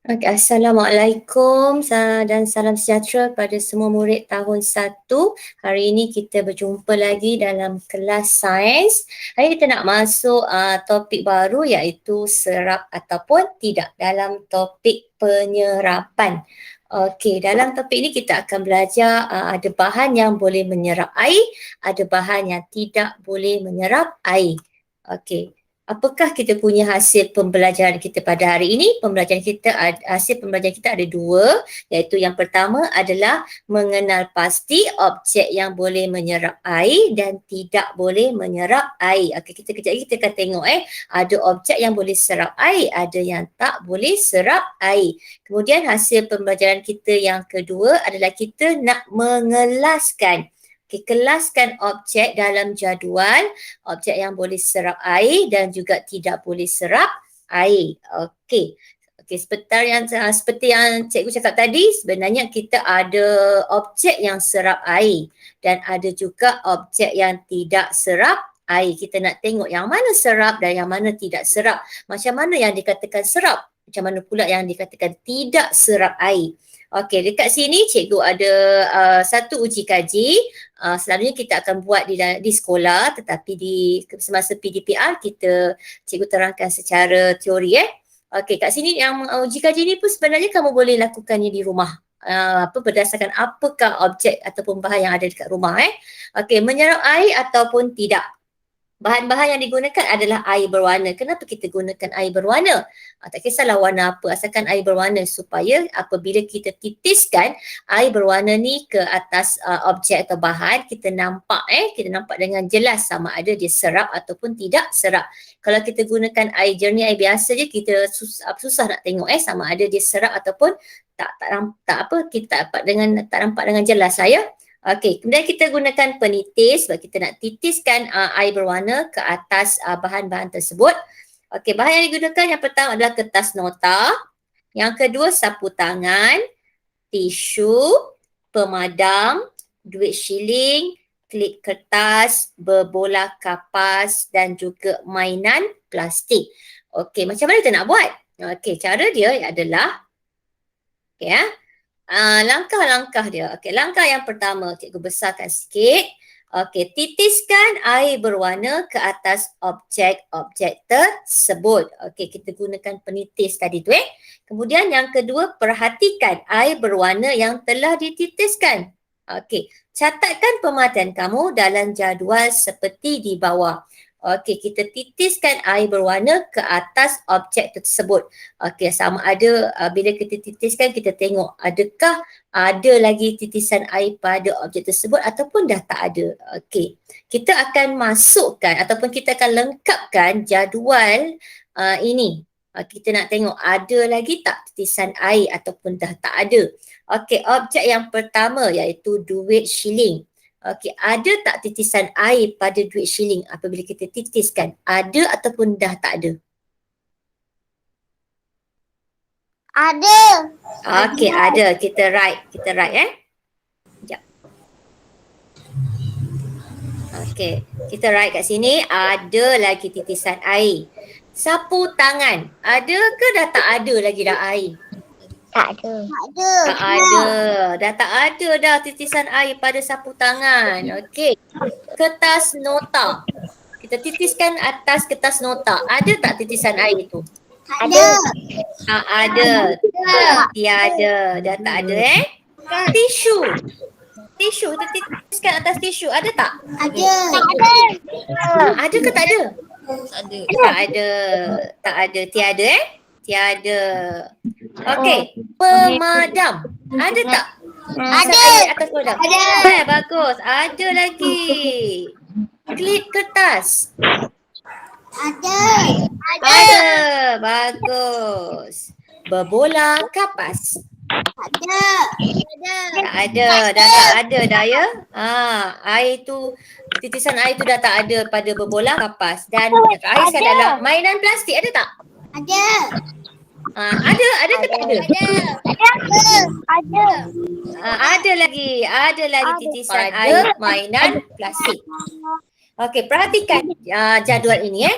Okay, Assalamualaikum dan salam sejahtera pada semua murid tahun 1. Hari ini kita berjumpa lagi dalam kelas sains. Hari ini kita nak masuk topik baru iaitu serap ataupun tidak dalam topik penyerapan. Okey, dalam topik ini kita akan belajar ada bahan yang boleh menyerap air, ada bahan yang tidak boleh menyerap air. Okey. Apakah kita punya hasil pembelajaran kita pada hari ini? Hasil pembelajaran kita ada dua, iaitu yang pertama adalah mengenal pasti objek yang boleh menyerap air dan tidak boleh menyerap air. Okey, kejap lagi kita akan tengok ada objek yang boleh serap air, ada yang tak boleh serap air. Kemudian hasil pembelajaran kita yang kedua adalah kita nak mengelaskan. Kelaskan objek dalam jadual, objek yang boleh serap air dan juga tidak boleh serap air. Okey. Seperti yang cikgu cakap tadi, sebenarnya kita ada objek yang serap air dan ada juga objek yang tidak serap air. Kita nak tengok yang mana serap dan yang mana tidak serap. Macam mana yang dikatakan serap? Macam mana pula yang dikatakan tidak serap air? Okey, dekat sini cikgu ada satu uji kaji. Selalunya kita akan buat di sekolah, tetapi semasa PDPR cikgu terangkan secara teori. Okey, kat sini yang uji kaji ni pun sebenarnya kamu boleh lakukannya di rumah. Berdasarkan apakah objek ataupun bahan yang ada dekat rumah. Okey, menyerap air ataupun tidak. Bahan-bahan yang digunakan adalah air berwarna. Kenapa kita gunakan air berwarna? Tak kisahlah warna apa, asalkan air berwarna, supaya apabila kita titiskan air berwarna ni ke atas objek atau bahan, kita nampak dengan jelas sama ada dia serap ataupun tidak serap. Kalau kita gunakan air jernih, air biasa je, kita susah nak tengok sama ada dia serap ataupun tak nampak dengan jelas saya. Okey, kemudian kita gunakan penitis sebab kita nak titiskan air berwarna ke atas bahan-bahan tersebut. Okey, bahan yang digunakan yang pertama adalah kertas nota, yang kedua sapu tangan, tisu, pemadam, duit shilling, klip kertas, berbola kapas dan juga mainan plastik. Okey, macam mana kita nak buat? Okey, cara dia adalah langkah-langkah dia. Okey, langkah yang pertama, cikgu besarkan sikit. Okey, titiskan air berwarna ke atas objek-objek tersebut. Okey, kita gunakan penitis tadi tu. Kemudian yang kedua, perhatikan air berwarna yang telah dititiskan. Okey, catatkan pemakaian kamu dalam jadual seperti di bawah. Okey, kita titiskan air berwarna ke atas objek tersebut. Okey, sama ada bila kita titiskan, kita tengok adakah ada lagi titisan air pada objek tersebut ataupun dah tak ada. Okey, kita akan masukkan ataupun kita akan lengkapkan jadual ini. Kita nak tengok ada lagi tak titisan air ataupun dah tak ada. Okey, objek yang pertama iaitu duit shilling. Okey, ada tak titisan air pada duit shilling apabila kita titiskan? Ada ataupun dah tak ada? Ada. Okey, ada. Kita write Sekejap. Okey, kita write kat sini ada lagi titisan air. Sapu tangan. Ada ke dah tak ada lagi dah air? Tak ada. Tak ada. Dah tak ada dah titisan air pada sapu tangan. Okey. Kertas nota. Kita titiskan atas kertas nota. Ada tak titisan air tu? Ada. Ada. Tiada. Dah tak ada Tisu. Tisu. Kita titiskan atas tisu. Ada tak? Ada. Ada ke tak ada? Ada. Tak ada. Tak ada. Tiada Tiada. Okey, pemadam. Ada tak? Ada. Air atas pemadam. Ada. Bagus. Ada lagi. Klip kertas. Ada. Ada. Bagus. Berbola kapas. Ada. Tak ada. Dah tak ada dah ya. Air tu, titisan air tu dah tak ada pada berbola kapas. Dan air sekali adalah mainan plastik. Ada tak? Ada. Ada ke tak ada? Ada. Ada lagi titisan air mainan plastik. Okey, perhatikan jadual ini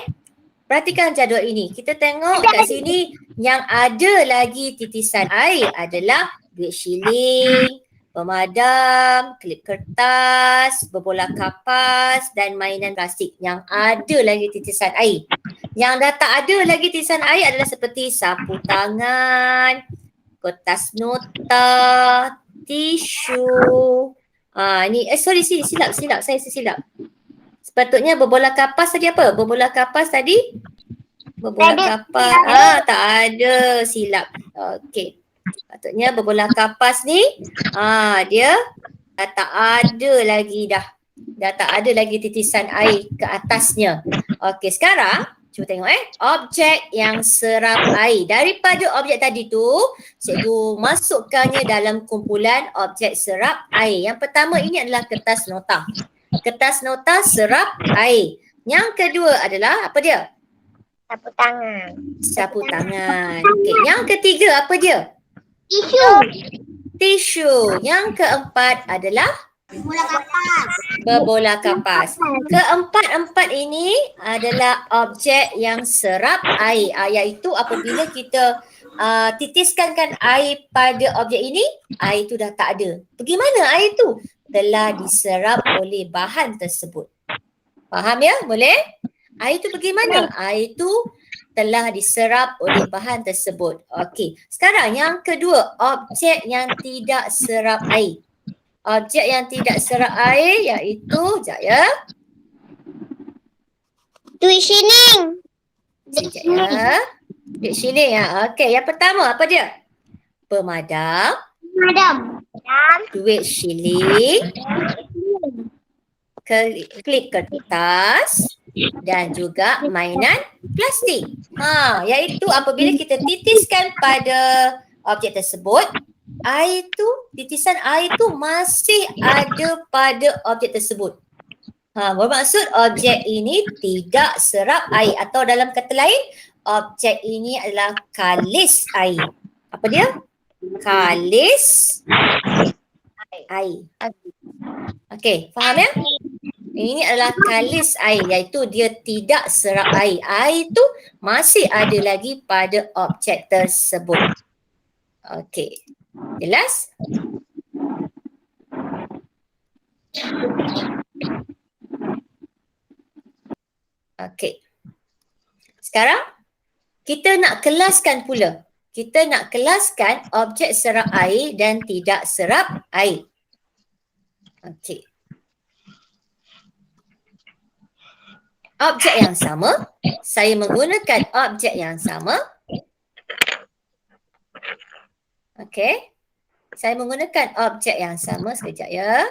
Perhatikan jadual ini. Kita tengok kat sini Yang ada lagi titisan air adalah duit shilling, pemadam, klip kertas, berbola kapas dan mainan plastik. Yang ada lagi titisan air. Yang dah tak ada lagi titisan air adalah seperti sapu tangan, kertas nota, tisu. Silap. Saya silap. Sepatutnya berbola kapas tadi apa? Berbola kapas tadi? Berbola kapas. Tak ada. Silap. Okey. Patutnya berbola kapas ni, dia dah tak ada lagi dah. Dah tak ada lagi titisan air ke atasnya. Okey, sekarang cuba tengok objek yang serap air. Daripada objek tadi tu, cikgu masukkannya dalam kumpulan objek serap air. Yang pertama ini adalah kertas nota. Kertas nota serap air. Yang kedua adalah apa dia? Sapu tangan. Sapu tangan. Okey, yang ketiga apa dia? Tisu. Tisu. Yang keempat adalah Bola kapas. berbola kapas. Keempat-empat ini adalah objek yang serap air. Iaitu apabila kita titiskankan air pada objek ini, air itu dah tak ada. Bagaimana air itu? Telah diserap oleh bahan tersebut. Faham ya? Boleh? Air itu bagaimana? Air itu telah diserap oleh bahan tersebut. Okey. Sekarang yang kedua, objek yang tidak serap air. Objek yang tidak serap air iaitu, sekejap ya. Duit shilling. Sekejap ya. Duit shilling ya. Okey, yang pertama apa dia? Pemadam, Madam. duit shilling, klip kertas dan juga mainan plastik. Iaitu apabila kita titiskan pada objek tersebut, air tu, titisan air tu masih ada pada objek tersebut. Bermaksud objek ini tidak serap air atau dalam kata lain, objek ini adalah kalis air. Apa dia? Kalis air. Okey, faham ya? Ini adalah kalis air iaitu dia tidak serap air. Air tu masih ada lagi pada objek tersebut. Okey. Jelas? Okey. Sekarang kita nak kelaskan pula. Kita nak kelaskan objek serap air dan tidak serap air. Okey. Objek yang sama, saya menggunakan objek yang sama. Okey. Saya menggunakan objek yang sama sekejap ya.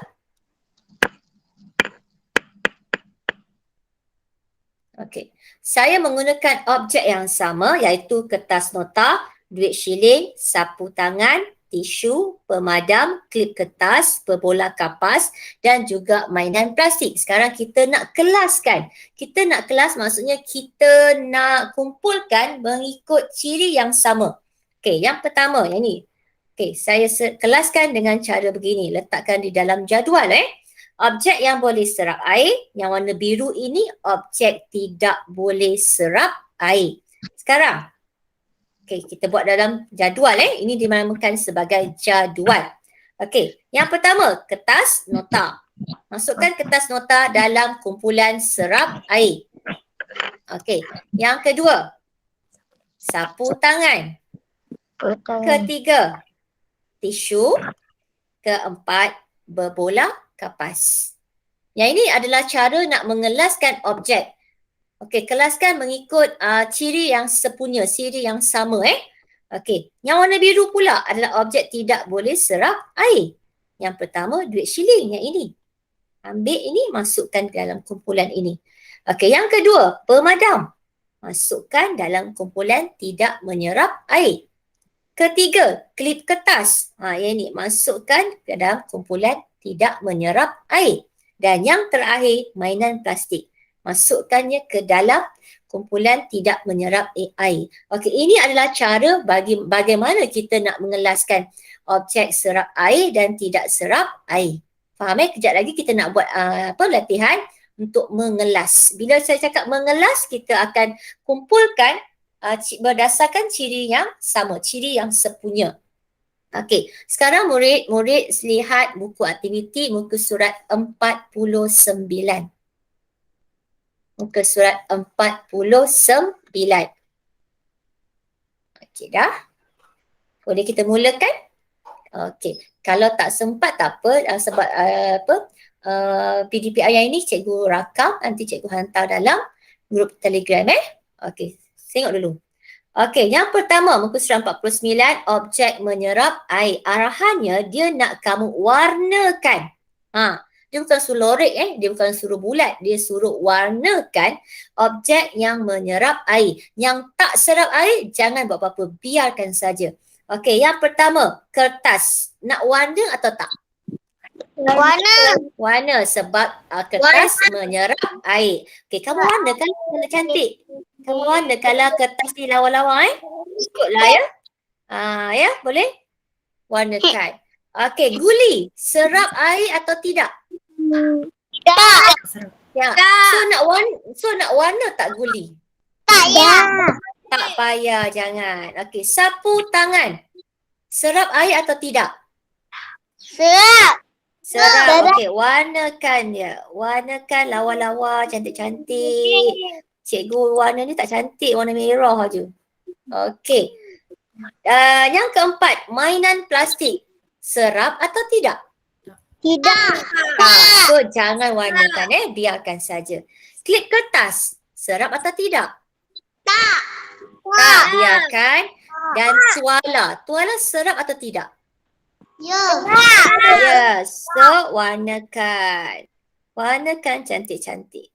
Okey. Saya menggunakan objek yang sama iaitu kertas nota, duit shilling, sapu tangan, tisu, pemadam, klip kertas, berbola kapas dan juga mainan plastik. Sekarang kita nak kelaskan. Kita nak kelas maksudnya kita nak kumpulkan mengikut ciri yang sama. Okey, yang pertama yang ni. Okey, saya kelaskan dengan cara begini. Letakkan di dalam jadual Objek yang boleh serap air, yang warna biru ini objek tidak boleh serap air. Sekarang, okey, kita buat dalam jadual Ini dinamakan sebagai jadual. Okey, yang pertama, kertas nota. Masukkan kertas nota dalam kumpulan serap air. Okey, yang kedua, sapu tangan. Ketiga, tisu. Keempat, berbola kapas. Yang ini adalah cara nak mengelaskan objek. Okey, kelaskan mengikut ciri yang sepunya, ciri yang sama Okey, yang warna biru pula adalah objek tidak boleh serap air. Yang pertama, duit shilling yang ini. Ambil ini, masukkan dalam kumpulan ini. Okey, yang kedua, pemadam. Masukkan dalam kumpulan tidak menyerap air. Ketiga, klip kertas. Yang ini masukkan ke dalam kumpulan tidak menyerap air. Dan yang terakhir, mainan plastik. Masukkannya ke dalam kumpulan tidak menyerap air. Okey, ini adalah cara bagaimana kita nak mengelaskan objek serap air dan tidak serap air. Faham Kejap lagi kita nak buat latihan untuk mengelas. Bila saya cakap mengelas, kita akan kumpulkan berdasarkan ciri yang sama, ciri yang sepunya. Okey, sekarang murid lihat buku aktiviti muka surat 49. Muka surat 49. Okey dah. Boleh kita mulakan? Okey, kalau tak sempat tak apa, sebab PDPI yang ini cikgu rakam, nanti cikgu hantar dalam grup Telegram Okey, tengok dulu. Okey, yang pertama muka surat 49, objek menyerap air. Arahannya dia nak kamu warnakan. Dia bukan suruh lorek dia bukan suruh bulat, dia suruh warnakan objek yang menyerap air. Yang tak serap air jangan buat apa-apa, biarkan saja. Okey, yang pertama, kertas. Nak warna atau tak? Warna. Warna sebab kertas menyerap air. Okey, kamu warnakan kalau cantik. Kamu warna kalau kertas ni lawa-lawa ikutlah ya. Ya, boleh? Warnakan. Okey, guli. Serap air atau tidak? Tak. Ya. So nak warna tak guli? Tak ya. Tak payah, jangan. Okey, sapu tangan. Serap air atau tidak? Serap. Serap. Okey, warnakan dia. Warnakan lawa-lawa, cantik-cantik. Cikgu warna ni tak cantik, warna merah je. Okey. Yang keempat, mainan plastik. Serap atau tidak? Tidak. So jangan warnakan biarkan saja. Klip kertas. Serap atau tidak? Tak. Tak, biarkan. Dan tuala. Tuala serap atau tidak? Ya. Yes. So warnakan. Warnakan cantik-cantik.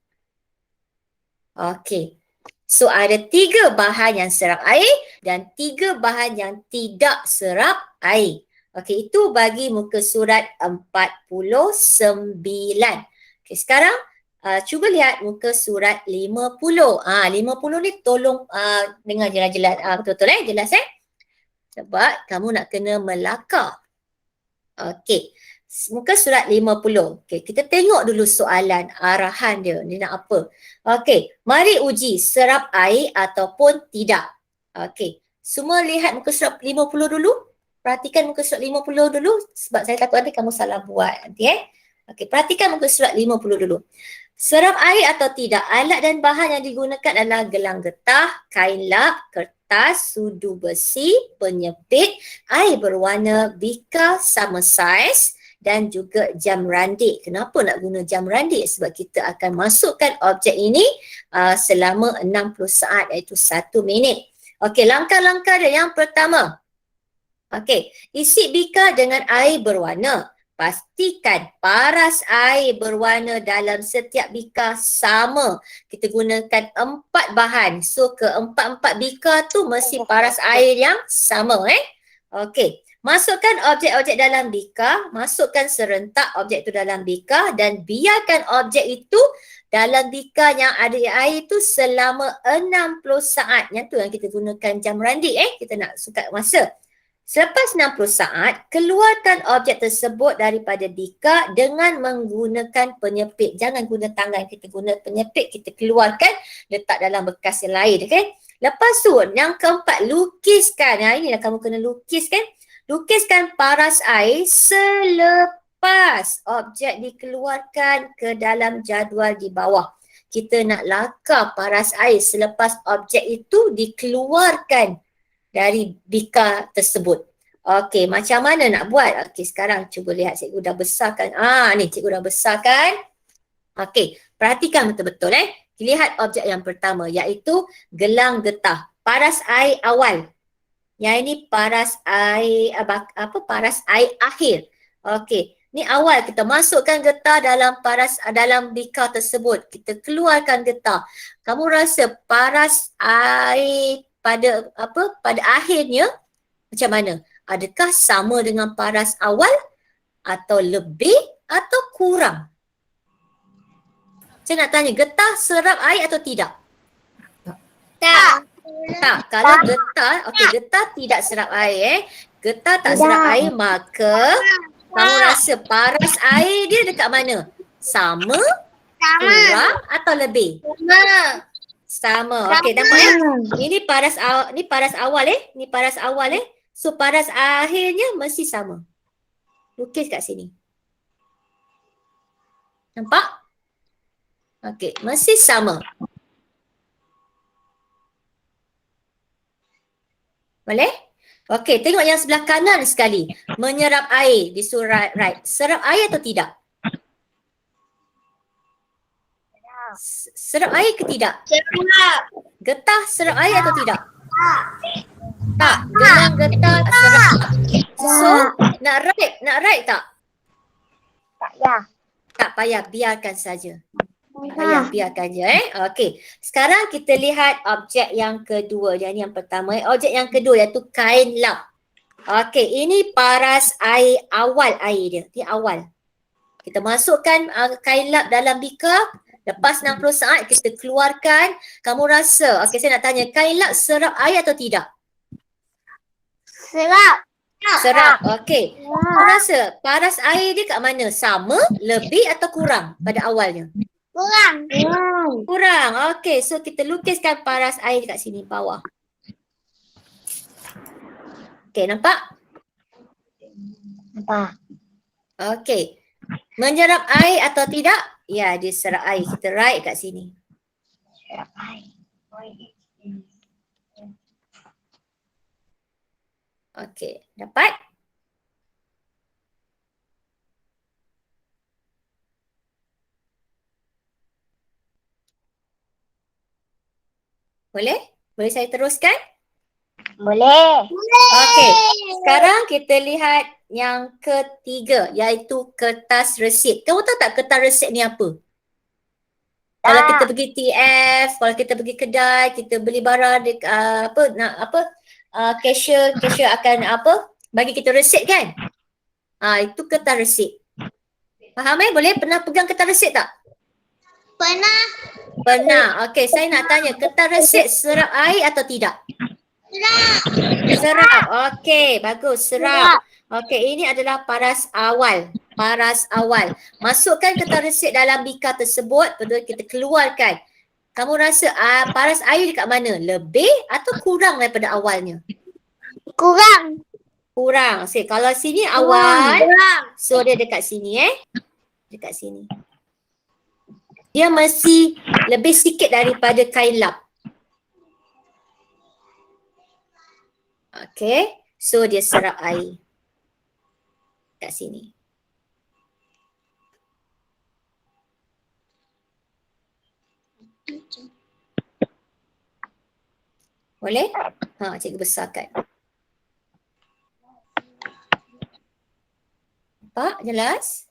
Okey. So ada 3 bahan yang serap air dan 3 bahan yang tidak serap air. Okey, itu bagi muka surat 49. Okey, sekarang cuba lihat muka surat 50. 50 ni tolong dengar jelas-jelas. Betul-betul jelas Sebab kamu nak kena melakar. Okey. Muka surat 50. Okey, kita tengok dulu soalan arahan dia. Dia nak apa? Okey, mari uji serap air ataupun tidak. Okey, semua lihat muka surat 50 dulu. Perhatikan muka surat 50 dulu sebab saya takut nanti kamu salah buat nanti Okey, perhatikan muka surat 50 dulu. Serap air atau tidak? Alat dan bahan yang digunakan adalah gelang getah, kain lap, kertas, sudu besi, penyepit, air berwarna, bika sama saiz dan juga jam randik. Kenapa nak guna jam randik? Sebab kita akan masukkan objek ini selama 60 saat iaitu 1 minit. Okey, langkah-langkah dia yang pertama. Okey, isi bika dengan air berwarna. Pastikan paras air berwarna dalam setiap bika sama. Kita gunakan 4 bahan. So keempat-empat bika tu mesti paras air yang sama Okey. Masukkan objek-objek dalam bika, masukkan serentak objek itu dalam bika dan biarkan objek itu dalam bika yang ada air itu selama 60 saat. Yang tu yang kita gunakan jam randik kita nak sukat masa. Selepas 60 saat, keluarkan objek tersebut daripada bika dengan menggunakan penyepit. Jangan guna tangan, kita guna penyepit, kita keluarkan, letak dalam bekas yang lain. Okay? Lepas tu, yang keempat, lukiskan. Ini dah kamu kena lukiskan. Lukiskan paras air selepas objek dikeluarkan ke dalam jadual di bawah. Kita nak lakar paras air selepas objek itu dikeluarkan dari bika tersebut. Okey, macam mana nak buat? Okey, sekarang cuba lihat cikgu dah besarkan. Ni cikgu dah besarkan. Okey, perhatikan betul-betul Lihat objek yang pertama iaitu gelang getah. Paras air awal. Yang ini paras air paras air akhir. Okey, ni awal kita masukkan getah dalam bika tersebut. Kita keluarkan getah. Kamu rasa paras air pada akhirnya macam mana? Adakah sama dengan paras awal atau lebih atau kurang? Saya nak tanya, getah serap air atau tidak? Tak. Tak. Kalau getah tidak serap air getah tak serap air, maka kamu rasa paras air dia dekat mana? Sama, kurang atau lebih? Sama. Okey, nampak ya? Ini paras awal Ni paras awal So paras akhirnya mesti sama. Lukis kat sini. Nampak? Okey, mesti sama. Boleh? Okey, tengok yang sebelah kanan sekali. Menyerap air di surat right. Serap air atau tidak? Serap air ke tidak? Serap. Getah serap air atau tidak? Tak. Gelang getah serap. So, nak right tak? Tak ya. Tak payah, biarkan saja. Biarkan je Okey. Sekarang kita lihat objek yang kedua. Yang pertama, objek yang kedua iaitu kain lap. Okey, ini paras air awal air dia. Ini awal. Kita masukkan kain lap dalam beaker. Lepas 60 saat kita keluarkan. Kamu rasa, okey saya nak tanya, kain lap serap air atau tidak? Serap. Serap. Okey. Kamu rasa paras air dia kat mana? Sama, lebih atau kurang pada awalnya? Kurang. Kurang. Okey, so kita lukiskan paras air dekat sini bawah. Okey, nampak? Nampak. Okey. Menyerap air atau tidak? Ya, dia serap air. Kita write kat sini. Serap air. Okey, dapat? Boleh? Boleh saya teruskan? Boleh. Okey, sekarang kita lihat yang ketiga iaitu kertas resit. Kamu tahu tak kertas resit ni apa? Kalau kita pergi TF, kalau kita pergi kedai, kita beli barang cashier akan bagi kita resit kan? Itu kertas resit. Faham boleh pernah pegang kertas resit tak? Pernah. Pernah. Okey, saya nak tanya, kertas resit serap air atau tidak? Serap. Okey, bagus. Serap. Okey, ini adalah paras awal. Paras awal. Masukkan kertas resit dalam beaker tersebut, betul kita keluarkan. Kamu rasa paras air dekat mana? Lebih atau kurang daripada awalnya? Kurang. Kurang. Kalau sini awal, so dia dekat sini Dekat sini. Dia mesti lebih sikit daripada kain lap. Okay, so dia serap air kat sini. Boleh? Cikgu besarkan. Nampak? Jelas?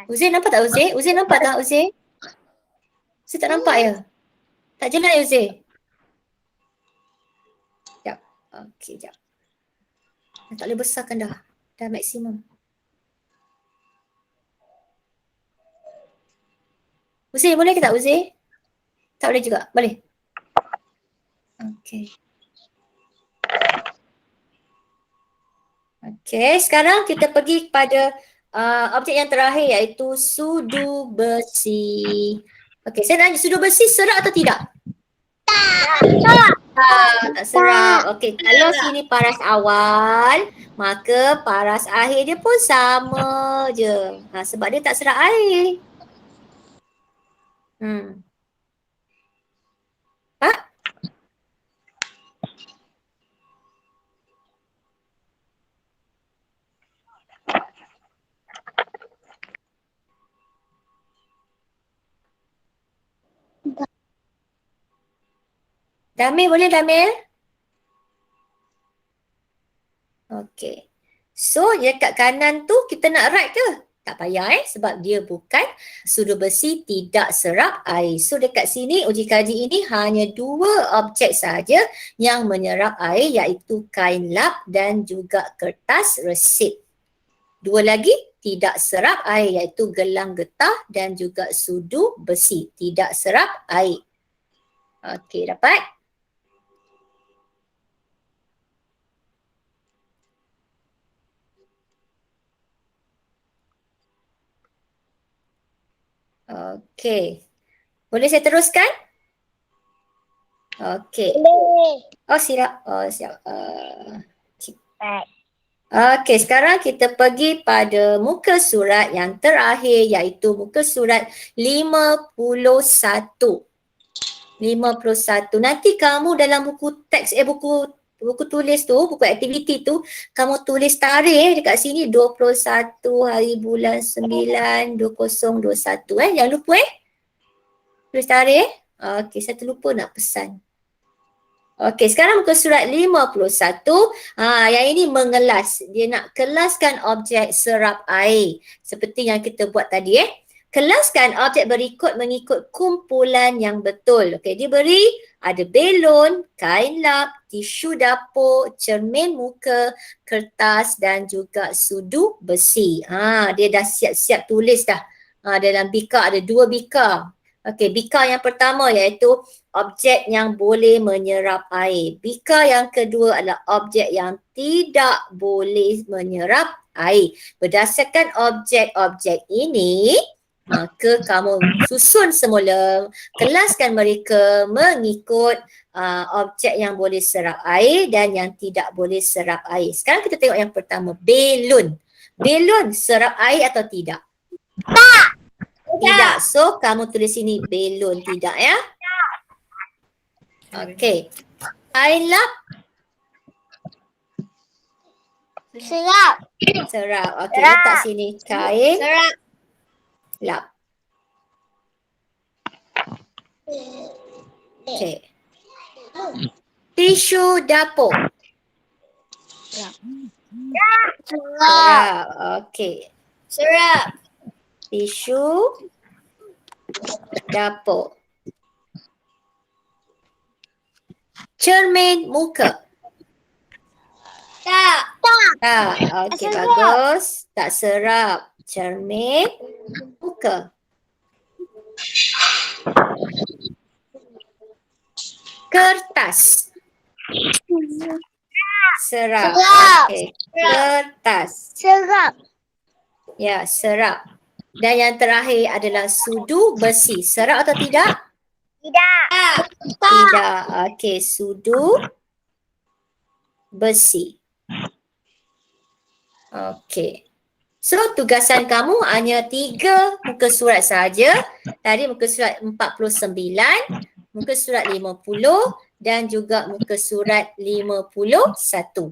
Uzair nampak tak Uzair? Uzair nampak tak Uzair? Saya tak nampak ya? Tak jelas ya Uzair? Sekejap. Okey, sekejap. Tak boleh besarkan dah. Dah maksimum. Uzair boleh ke tak Uzair? Tak boleh juga? Boleh? Okey. Okey, sekarang kita pergi kepada objek yang terakhir iaitu sudu besi. Okey, saya tanya sudu besi serap atau tidak? Tak serap. Okey, kalau sini paras awal, maka paras akhir dia pun sama je. Sebab dia tak serap air. Pak? Damil boleh Damil? Okey. So dekat kanan tu kita nak write ke? Tak payah sebab dia bukan sudu besi tidak serap air. So dekat sini uji kaji ini hanya dua objek saja yang menyerap air iaitu kain lap dan juga kertas resit. Dua lagi tidak serap air iaitu gelang getah dan juga sudu besi tidak serap air. Okey, dapat? Okey. Boleh saya teruskan? Okey. Boleh. Oh, siap. Oh, siap. Baik. Okey, sekarang kita pergi pada muka surat yang terakhir iaitu muka surat 51. 51. Nanti kamu dalam buku teks, buku tulis tu, buku aktiviti tu, kamu tulis tarikh dekat sini 21 hari bulan 9 2021 Jangan lupa tulis tarikh. Okey, saya terlupa nak pesan. Okey, sekarang muka surat 51. Yang ini mengelas. Dia nak kelaskan objek serap air. Seperti yang kita buat tadi Kelaskan objek berikut mengikut kumpulan yang betul. Okey, dia beri ada belon, kain lap, tisu dapur, cermin muka, kertas dan juga sudu besi. Dia dah siap-siap tulis dah. Dalam bikar ada 2 bikar. Okey, bikar yang pertama iaitu objek yang boleh menyerap air. Bikar yang kedua adalah objek yang tidak boleh menyerap air. Berdasarkan objek-objek ini, maka kamu susun semula, kelaskan mereka mengikut objek yang boleh serap air dan yang tidak boleh serap air. Sekarang kita tengok yang pertama, belon. Belon serap air atau tidak? Tidak. So, kamu tulis sini belon tidak Okey. Kain lap. Serap. Serap. Okey, letak sini kain Serap. lap. Okey. Tisu dapur. Serap. Okey. Serap. Tisu dapur. Cermin muka. Tak. Tak. Okey, bagus. Tak serap. Cermin muka. Kertas. Serap. Serap. Okey. Kertas. Serap. Ya, serap. Dan yang terakhir adalah sudu besi. Serap atau tidak? Tidak. Tidak. Okey, sudu besi. Okey. So, tugasan kamu hanya 3 muka surat saja. Tadi muka surat 49, muka surat 50 dan juga muka surat 51.